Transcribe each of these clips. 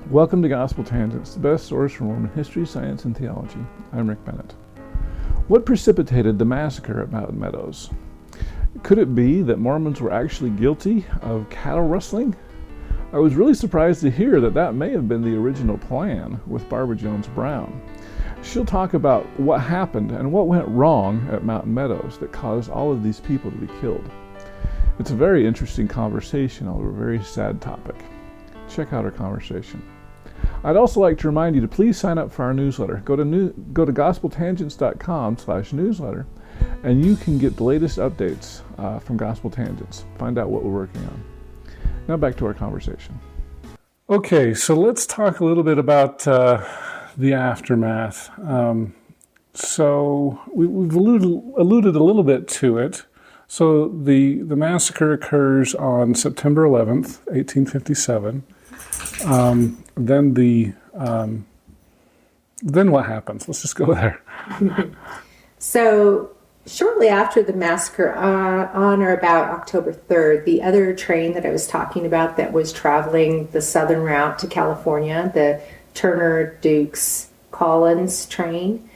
Welcome to Gospel Tangents, the best source for Mormon history, science, and theology. I'm Rick Bennett. What precipitated the massacre at Mountain Meadows? Could it be that Mormons were actually guilty of cattle rustling? I was really surprised to hear that may have been the original plan with Barbara Jones Brown. She'll talk about what happened and what went wrong at Mountain Meadows that caused all of these people to be killed. It's a very interesting conversation over a very sad topic. Check out our conversation. I'd also like to remind you to please sign up for our newsletter. Go to gospeltangents.com/newsletter, and you can get the latest updates from Gospel Tangents. Find out what we're working on. Now back to our conversation. Okay, so let's talk a little bit about the aftermath. So we've alluded a little bit to it. So the massacre occurs on September 11th, 1857. Then what happens? Let's just go there. So shortly after the massacre, on or about October 3rd, the other train that I was talking about that was traveling the southern route to California, the Turner, Dukes, Collins train,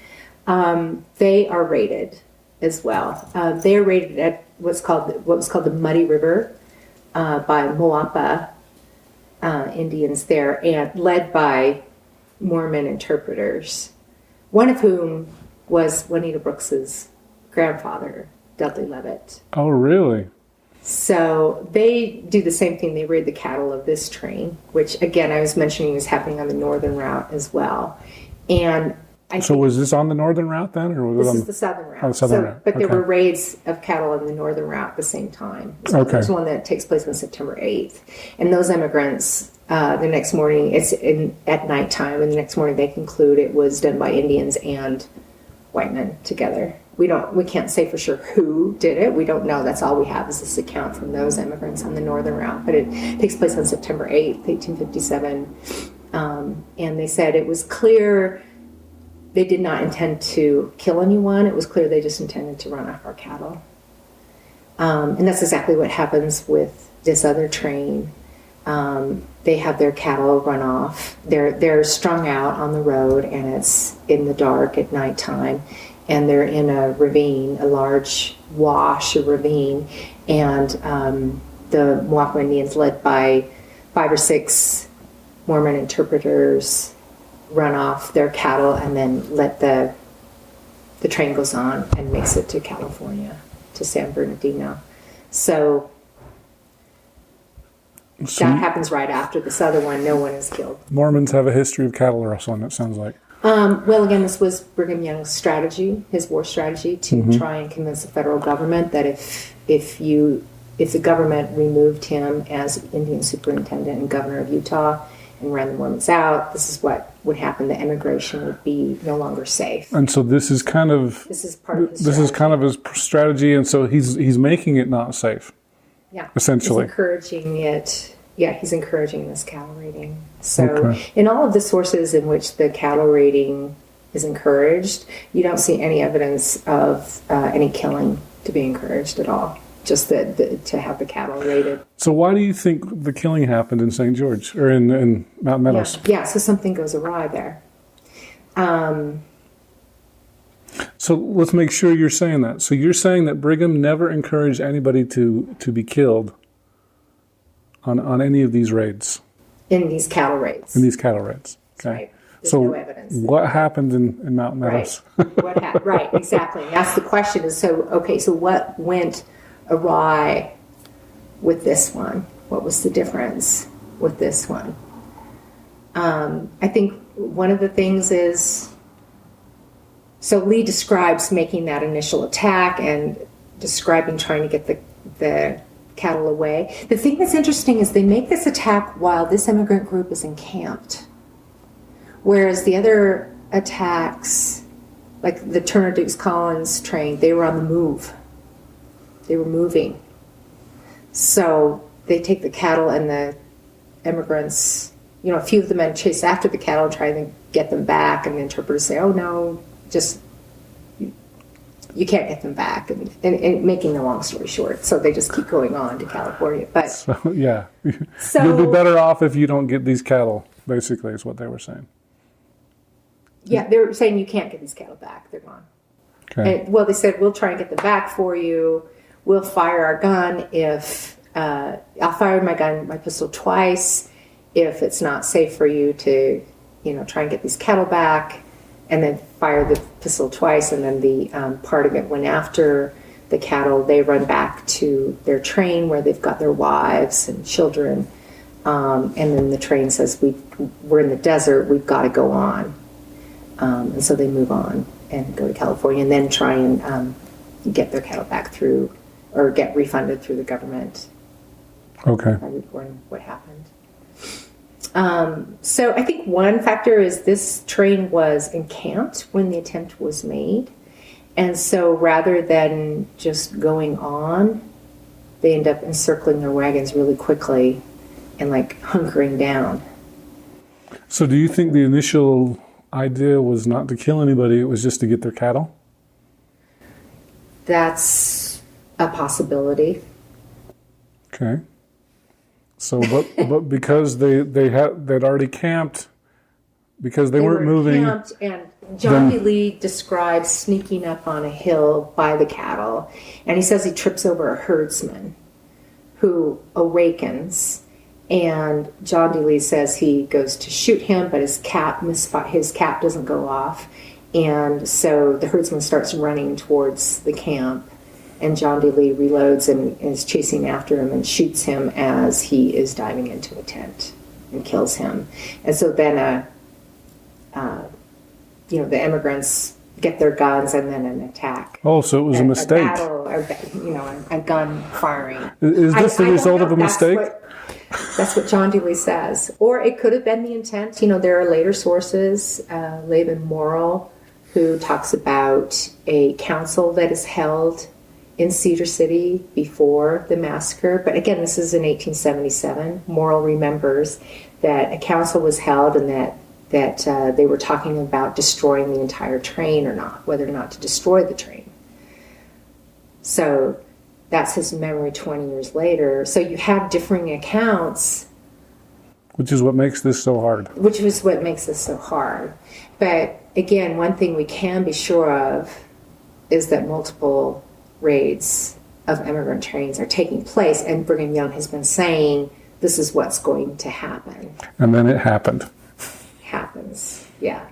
they are raided as well. They are raided at what was called the Muddy River by Moapa Indians there, and led by Mormon interpreters, one of whom was Juanita Brooks's grandfather, Dudley Levitt. Oh, really? So they do the same thing. They raid the cattle of this train, which, again, I was mentioning is happening on the northern route as well. And so was this on the northern route then? Or was this is the southern route. Oh, the southern route. But there were raids of cattle on the northern route at the same time. So there's one that takes place on September 8th. And those immigrants, the next morning, at nighttime, and the next morning they conclude it was done by Indians and white men together. We can't say for sure who did it. We don't know. That's all we have is this account from those immigrants on the northern route. But it takes place on September 8th, 1857. And they said it was clear they did not intend to kill anyone. It was clear they just intended to run off our cattle. And that's exactly what happens with this other train. They have their cattle run off. They're strung out on the road, and it's in the dark at nighttime. And they're in a ravine, a large wash, a ravine. And the Moapa Indians, led by 5 or 6 Mormon interpreters, run off their cattle and then let the train goes on and makes it to California, to San Bernardino. So that happens right after this other one. No one is killed. Mormons have a history of cattle rustling, it sounds like. Well, again, this was Brigham Young's strategy, his war strategy, to try and convince the federal government that if the government removed him as Indian superintendent and governor of Utah and ran the Mormons out, this is what would happen. The immigration would be no longer safe. And so this is part of his strategy. This is kind of his strategy, and so he's making it not safe. Yeah, essentially. He's encouraging it. Yeah, he's encouraging this cattle raiding. So in all of the sources in which the cattle raiding is encouraged, you don't see any evidence of any killing to be encouraged at all. Just to have the cattle raided. So why do you think the killing happened in St. George, or in Mountain Meadows? Yeah, so something goes awry there. So let's make sure you're saying that. So you're saying that Brigham never encouraged anybody to be killed on any of these raids? In these cattle raids. Okay. That's right. There's no evidence. What happened in Mountain Meadows? Right. Right, exactly. That's the question. Is so what went awry with this one? What was the difference with this one? I think one of the things is, so Lee describes making that initial attack and describing trying to get the cattle away. The thing that's interesting is they make this attack while this immigrant group is encamped, whereas the other attacks, like the Turner, Dukes, Collins train, they were on the move. They were moving. So they take the cattle, and the immigrants, a few of the men chase after the cattle, try to get them back, and the interpreters say, oh no, just, you can't get them back, and making the long story short. So they just keep going on to California. But you'll be better off if you don't get these cattle. basically, is what they were saying. Yeah, they were saying you can't get these cattle back. They're gone. Okay. And, well, they said, we'll try and get them back for you. We'll fire our gun if... I'll fire my pistol twice if it's not safe for you to, try and get these cattle back, and then fire the pistol twice, and then the part of it went after the cattle. They run back to their train where they've got their wives and children, and then the train says, we're in the desert, we've got to go on. And so they move on and go to California, and then try and get their cattle back through, or get refunded through the government. Okay. By reporting what happened. So I think one factor is this train was encamped when the attempt was made. And so rather than just going on, they end up encircling their wagons really quickly and hunkering down. So do you think the initial idea was not to kill anybody, it was just to get their cattle? That's a possibility. Okay. So, but because they'd already camped, because they weren't moving. Camped, and John D. Lee describes sneaking up on a hill by the cattle, and he says he trips over a herdsman who awakens, and John D. Lee says he goes to shoot him, but his cap doesn't go off, and so the herdsman starts running towards the camp. And John D. Lee reloads and is chasing after him and shoots him as he is diving into a tent and kills him. And so then, the immigrants get their guns and then an attack. Oh, so it was a mistake. A battle, a gun firing. Is this the result of a mistake? That's what John D. Lee says. Or it could have been the intent. There are later sources, Laban Morrill, who talks about a council that is held in Cedar City before the massacre. But again, this is in 1877. Morrill remembers that a council was held and that they were talking about destroying the entire train or not, whether or not to destroy the train. So that's his memory 20 years later. So you have differing accounts. Which is what makes this so hard. But again, one thing we can be sure of is that multiple raids of immigrant trains are taking place, and Brigham Young has been saying this is what's going to happen. And then it happened. Happens, yeah.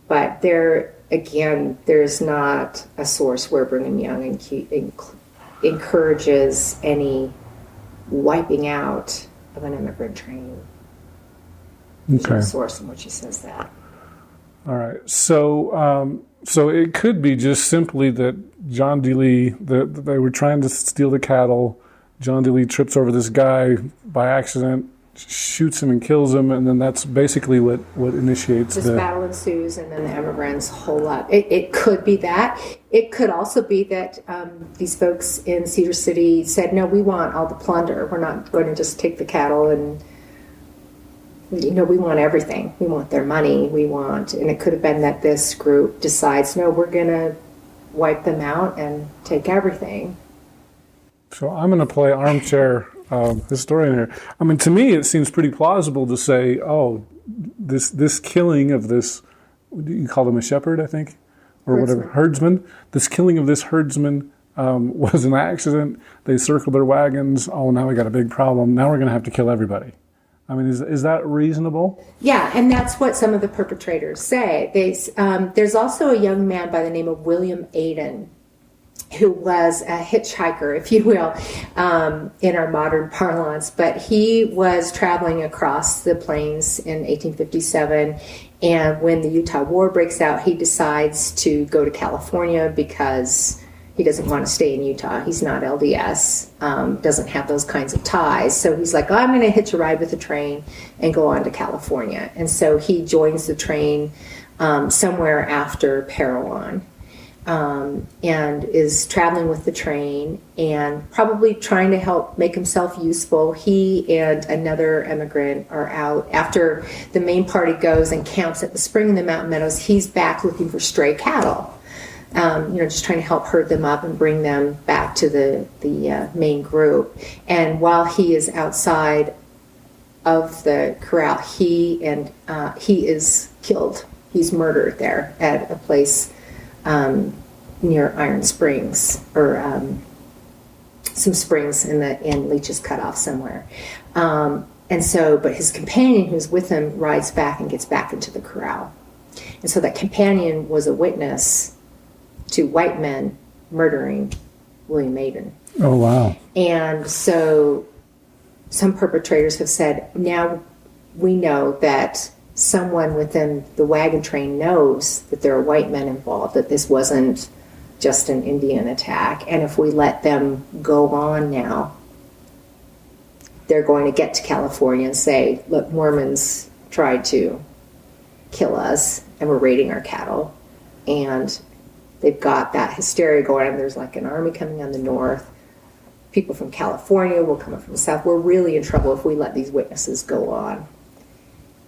But there's not a source where Brigham Young encourages any wiping out of an immigrant train. There's no source in which he says that. All right. So it could be just simply that John D. Lee, they were trying to steal the cattle. John D. Lee trips over this guy by accident, shoots him and kills him, and then that's basically what initiates this battle ensues, and then the immigrants hole up. It could be that. It could also be that these folks in Cedar City said, no, we want all the plunder. We're not going to just take the cattle and... we want everything. We want their money. And it could have been that this group decides, no, we're going to wipe them out and take everything. So I'm going to play armchair historian here. I mean, to me, it seems pretty plausible to say, this killing of this, you call him a shepherd, I think, or herdsman. This killing of this herdsman was an accident. They circled their wagons. Oh, now we got a big problem. Now we're going to have to kill everybody. I mean, is that reasonable? Yeah, and that's what some of the perpetrators say. There's also a young man by the name of William Aden, who was a hitchhiker, if you will, in our modern parlance. But he was traveling across the plains in 1857, and when the Utah War breaks out, he decides to go to California because he doesn't want to stay in Utah. He's not LDS, doesn't have those kinds of ties. So he's like, I'm going to hitch a ride with the train and go on to California. And so he joins the train somewhere after Parowan and is traveling with the train and probably trying to help make himself useful. He and another immigrant are out. After the main party goes and camps at the spring in the Mountain Meadows, he's back looking for stray cattle. Just trying to help herd them up and bring them back to the main group. And while he is outside of the corral, he is killed. He's murdered there at a place near Iron Springs, or some springs in Leech's Cutoff somewhere. And so, but his companion who's with him rides back and gets back into the corral. And so that companion was a witness to white men murdering William Maben. Oh, wow. And so some perpetrators have said, now we know that someone within the wagon train knows that there are white men involved, that this wasn't just an Indian attack. And if we let them go on now, they're going to get to California and say, look, Mormons tried to kill us and we're raiding our cattle. And they've got that hysteria going on. There's like an army coming on the north. People from California will come up from the south. We're really in trouble if we let these witnesses go on.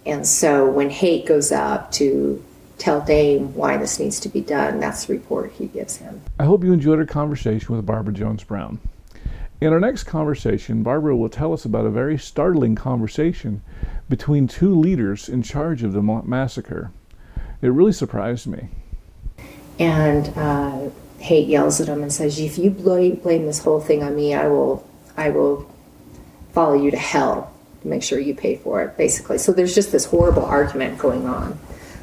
And so when Haight goes up to tell Dame why this needs to be done, that's the report he gives him. I hope you enjoyed our conversation with Barbara Jones Brown. In our next conversation, Barbara will tell us about a very startling conversation between two leaders in charge of the massacre. It really surprised me. And Haight yells at him and says, if you blame this whole thing on me, I will follow you to hell to make sure you pay for it, basically. So there's just this horrible argument going on.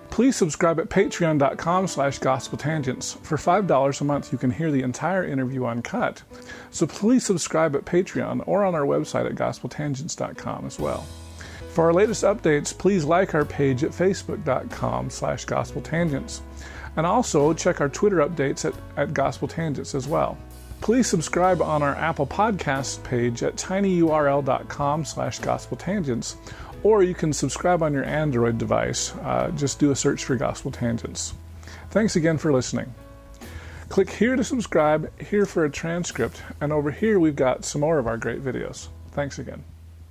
Please subscribe at patreon.com/gospeltangents. For $5 a month, you can hear the entire interview uncut. So please subscribe at Patreon or on our website at gospeltangents.com as well. For our latest updates, please like our page at facebook.com/gospeltangents. And also check our Twitter updates at Gospel Tangents as well. Please subscribe on our Apple Podcasts page at tinyurl.com/gospeltangents, or you can subscribe on your Android device. Just do a search for Gospel Tangents. Thanks again for listening. Click here to subscribe, here for a transcript, and over here we've got some more of our great videos. Thanks again.